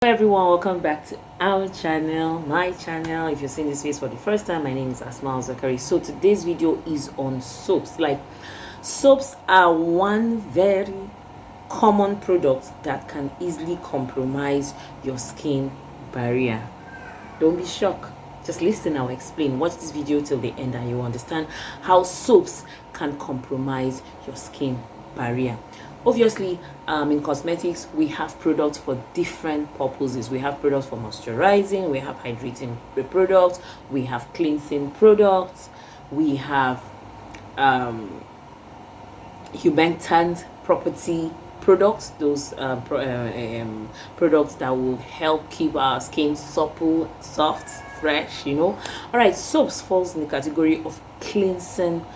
Hello everyone, welcome back to our channel, my channel. If you're seeing this face for the first time, my name is Asma Zakari. So today's video is on soaps. Soaps are one very common product that can easily compromise your skin barrier. Don't be shocked, just listen. I'll explain. Watch this video till the end and you'll understand how soaps can compromise your skin barrier. Obviously, in cosmetics, we have products for different purposes. We have products for moisturizing, we have hydrating products, we have cleansing products, we have humectant property products, those products that will help keep our skin supple, soft, fresh, All right, soaps falls in the category of cleansing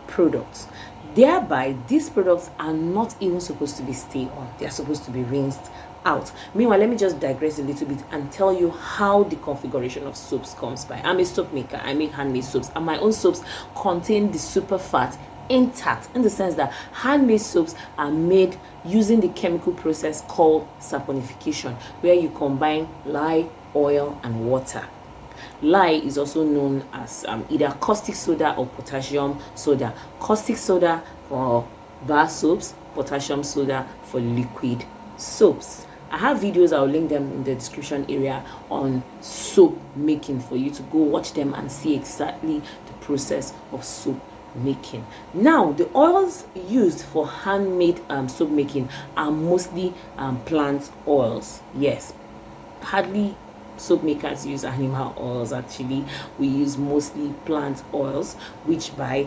products. Thereby, these products are not even supposed to be stay on. They are supposed to be rinsed out. Meanwhile, let me just digress a little bit and tell you how the configuration of soaps comes by. I'm a soap maker. I make handmade soaps, and my own soaps contain the super fat intact, in the sense that handmade soaps are made using the chemical process called saponification, where you combine lye, oil, and water. Lye is also known as either caustic soda or potassium soda. Caustic soda for bar soaps, potassium soda for liquid soaps. I have videos, I'll link them in the description area, on soap making for you to go watch them and see exactly the process of soap making. Now, the oils used for handmade soap making are mostly plant oils. Yes, hardly soap makers use animal oils. Actually, we use mostly plant oils, which by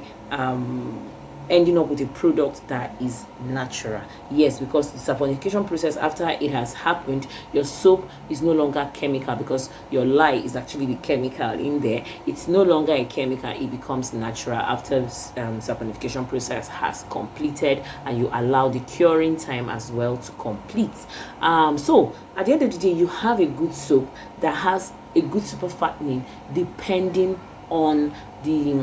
ending up with a product that is natural. Yes, because the saponification process, after it has happened, your soap is no longer chemical, because your lye is actually the chemical in there. It's no longer a chemical, it becomes natural after saponification process has completed, and you allow the curing time as well to complete. So at the end of the day, you have a good soap that has a good super fattening, depending on the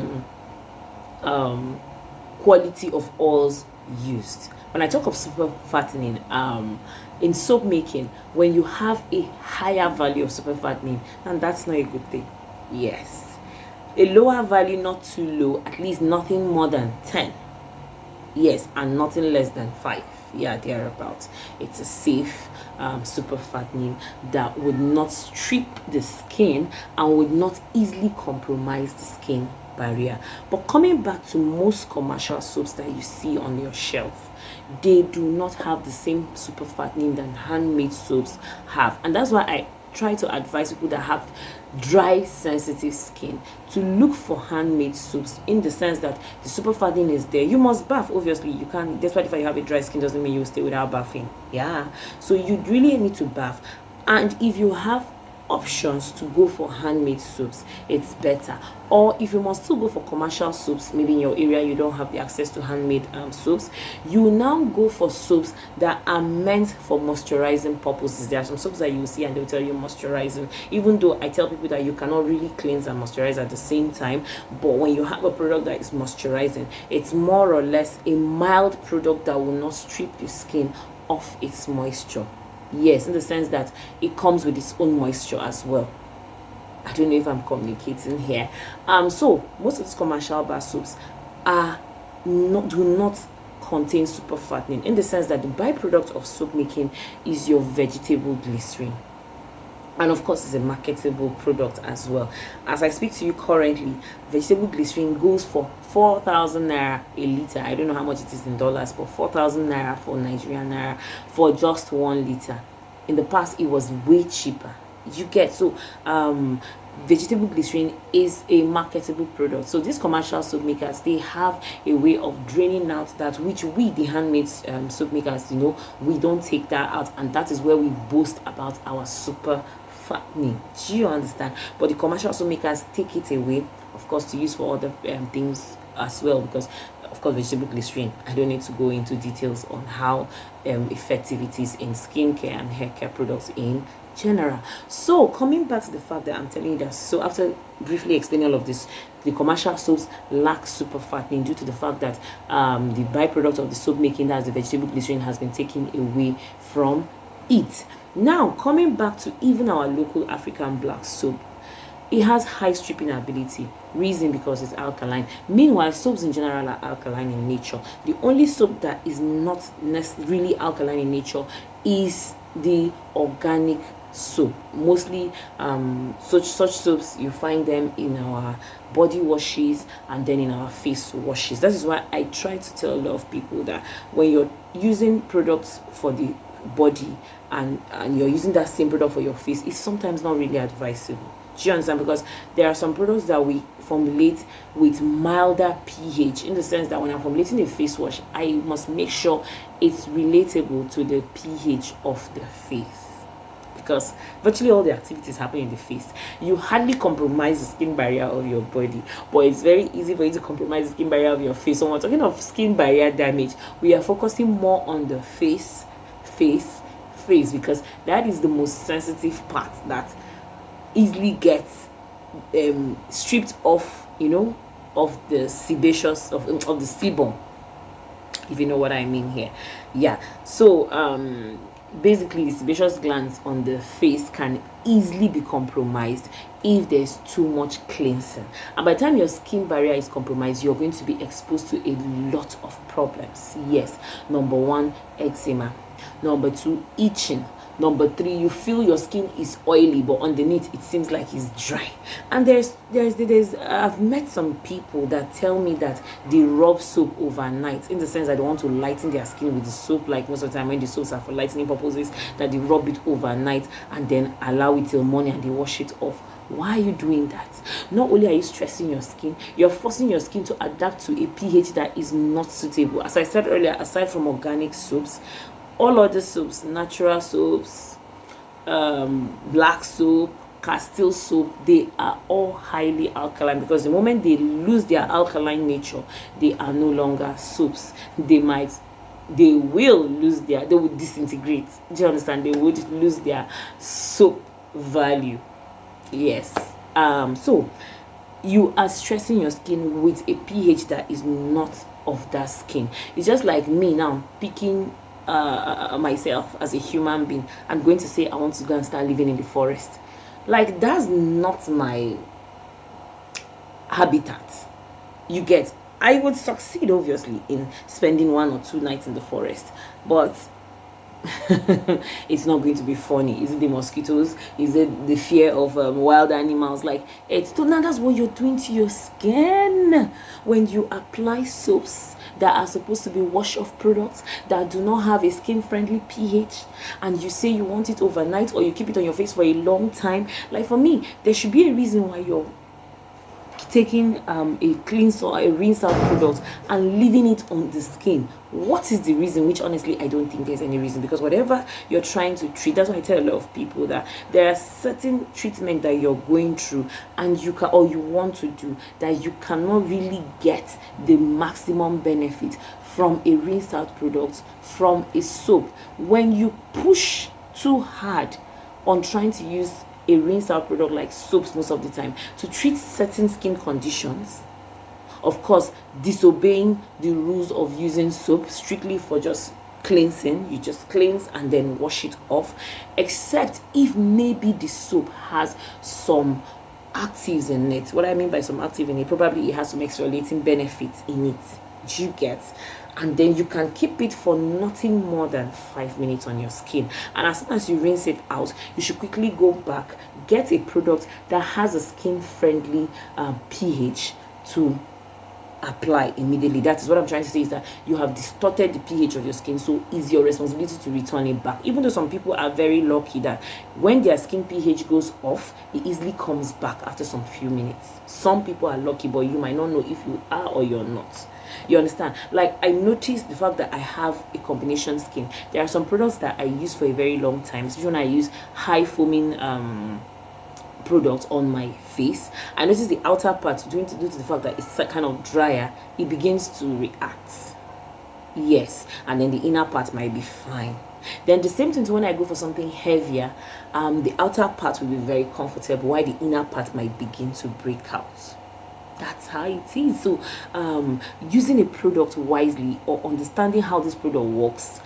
quality of oils used. When I talk of super fattening, in soap making, when you have a higher value of super fattening, and that's not a good thing. Yes, a lower value, not too low, at least nothing more than 10. Yes, and nothing less than 5. Yeah, thereabouts. It's a safe super fattening that would not strip the skin and would not easily compromise the skin barrier. But coming back to most commercial soaps that you see on your shelf, they do not have the same super fattening that handmade soaps have, and that's why I try to advise people that have dry, sensitive skin to look for handmade soaps, in the sense that the super fattening is there. You must bath, obviously. You can't, despite if you have a dry skin, doesn't mean you stay without bathing. Yeah, so you really need to bath. And if you have options to go for handmade soaps, it's better. Or if you must still go for commercial soaps, maybe in your area you don't have the access to handmade soaps, you now go for soaps that are meant for moisturizing purposes. There are some soaps that you see and they'll tell you moisturizing, even though I tell people that you cannot really cleanse and moisturize at the same time. But when you have a product that is moisturizing, it's more or less a mild product that will not strip the skin of its moisture. Yes, in the sense that it comes with its own moisture as well. I don't know if I'm communicating here. So most of these commercial bar soaps do not contain super fattening, in the sense that the byproduct of soap making is your vegetable glycerin. And of course, it's a marketable product as well. As I speak to you currently, vegetable glycerin goes for 4,000 naira a liter. I don't know how much it is in dollars, but 4,000 naira for Nigerian naira for just 1 liter. In the past, it was way cheaper. You get, so vegetable glycerin is a marketable product. So these commercial soap makers, they have a way of draining out that, which we, the handmade soap makers, we don't take that out, and that is where we boast about our super fattening. Do you understand? But the commercial soap makers take it away, of course, to use for other things as well, because of course vegetable glycerin, I don't need to go into details on how effective it is in skincare and hair care products in general. So coming back to the fact that I'm telling you that, so after briefly explaining all of this, the commercial soaps lack super fattening due to the fact that the byproduct of the soap making, that's the vegetable glycerin, has been taken away from it. Now, coming back to even our local African black soap, it has high stripping ability. Reason because it's alkaline. Meanwhile, soaps in general are alkaline in nature. The only soap that is not really alkaline in nature is the organic soap. Mostly such soaps, you find them in our body washes and then in our face washes. That is why I try to tell a lot of people that when you're using products for the body and you're using that same product for your face, it's sometimes not really advisable. Do you understand? Because there are some products that we formulate with milder pH, in the sense that when I'm formulating a face wash, I must make sure it's relatable to the pH of the face, because virtually all the activities happen in the face. You hardly compromise the skin barrier of your body, but it's very easy for you to compromise the skin barrier of your face. So when we're talking of skin barrier damage, we are focusing more on the face, because that is the most sensitive part that easily gets stripped off, of the sebaceous of the sebum, if you know what I mean here. Yeah. So basically, the sebaceous glands on the face can easily be compromised if there's too much cleansing, and by the time your skin barrier is compromised, you're going to be exposed to a lot of problems. Yes. Number one, eczema. Number two, itching. Number three, you feel your skin is oily, but underneath it seems like it's dry. And there's I've met some people that tell me that they rub soap overnight, in the sense that they want to lighten their skin with the soap. Like most of the time when the soaps are for lightening purposes, that they rub it overnight and then allow it till morning and they wash it off. Why are you doing that? Not only are you stressing your skin, you're forcing your skin to adapt to a pH that is not suitable. As I said earlier, aside from organic soaps, all other soaps, natural soaps, black soap, castile soap, they are all highly alkaline, because the moment they lose their alkaline nature, they are no longer soaps. They will disintegrate. Do you understand? They would lose their soap value. Yes. So you are stressing your skin with a pH that is not of that skin. It's just like me now picking myself as a human being and going to say I want to go and start living in the forest. Like, that's not my habitat. You get? I would succeed obviously in spending 1 or 2 nights in the forest, but it's not going to be funny. Is it the mosquitoes? Is it the fear of wild animals? Like, it's now that's what you're doing to your skin when you apply soaps that are supposed to be wash-off products that do not have a skin-friendly pH, and you say you want it overnight or you keep it on your face for a long time. Like, for me, there should be a reason why you're taking a cleanse or a rinse out product and leaving it on the skin. What is the reason? Which honestly I don't think there's any reason, because whatever you're trying to treat, that's why I tell a lot of people that there are certain treatment that you're going through and you want to do that you cannot really get the maximum benefit from a rinse out product, from a soap. When you push too hard on trying to use a rinse out product like soaps most of the time to treat certain skin conditions, of course disobeying the rules of using soap strictly for just cleansing, you just cleanse and then wash it off, except if maybe the soap has some actives in it. What I mean by some active in it, probably it has some exfoliating benefits in it. You get? And then you can keep it for nothing more than 5 minutes on your skin, and as soon as you rinse it out, you should quickly go back, get a product that has a skin friendly pH to apply immediately. That is what I'm trying to say, is that you have distorted the pH of your skin, so it's your responsibility to return it back. Even though some people are very lucky that when their skin pH goes off, it easily comes back after some few minutes. Some people are lucky, but you might not know if you are or you're not. You understand? Like, I noticed the fact that I have a combination skin. There are some products that I use for a very long time, especially when I use high foaming products on my face. I notice the outer part, due to the fact that it's kind of drier, it begins to react. Yes. And then the inner part might be fine. Then the same thing when I go for something heavier, the outer part will be very comfortable, while the inner part might begin to break out. That's how it is. So using a product wisely, or understanding how this product works,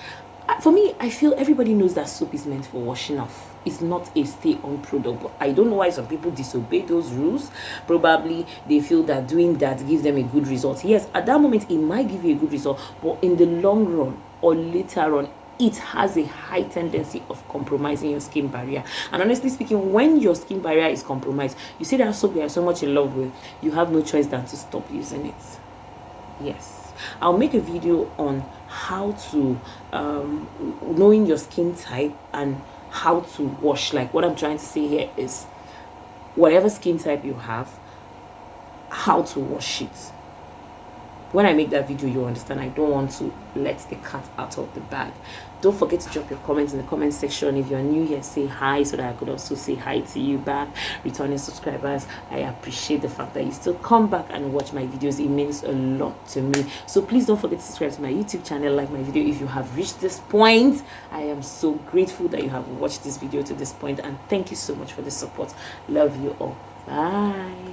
For me, I feel everybody knows that soap is meant for washing off. It's not a stay-on product. But I don't know why some people disobey those rules. Probably they feel that doing that gives them a good result. Yes, at that moment it might give you a good result, but in the long run or later on, it has a high tendency of compromising your skin barrier. And honestly speaking, when your skin barrier is compromised, you see that soap you are so much in love with, you have no choice than to stop using it. Yes, I'll make a video on how to knowing your skin type and how to wash. Like, what I'm trying to say here is, whatever skin type you have, how to wash it. When I make that video, you understand. I don't want to let the cat out of the bag. Don't forget to drop your comments in the comment section. If you're new here, say hi so that I could also say hi to you back. Returning subscribers, I appreciate the fact that you still come back and watch my videos. It means a lot to me. So please don't forget to subscribe to my YouTube channel, like my video if you have reached this point. I am so grateful that you have watched this video to this point, and thank you so much for the support. Love you all. Bye.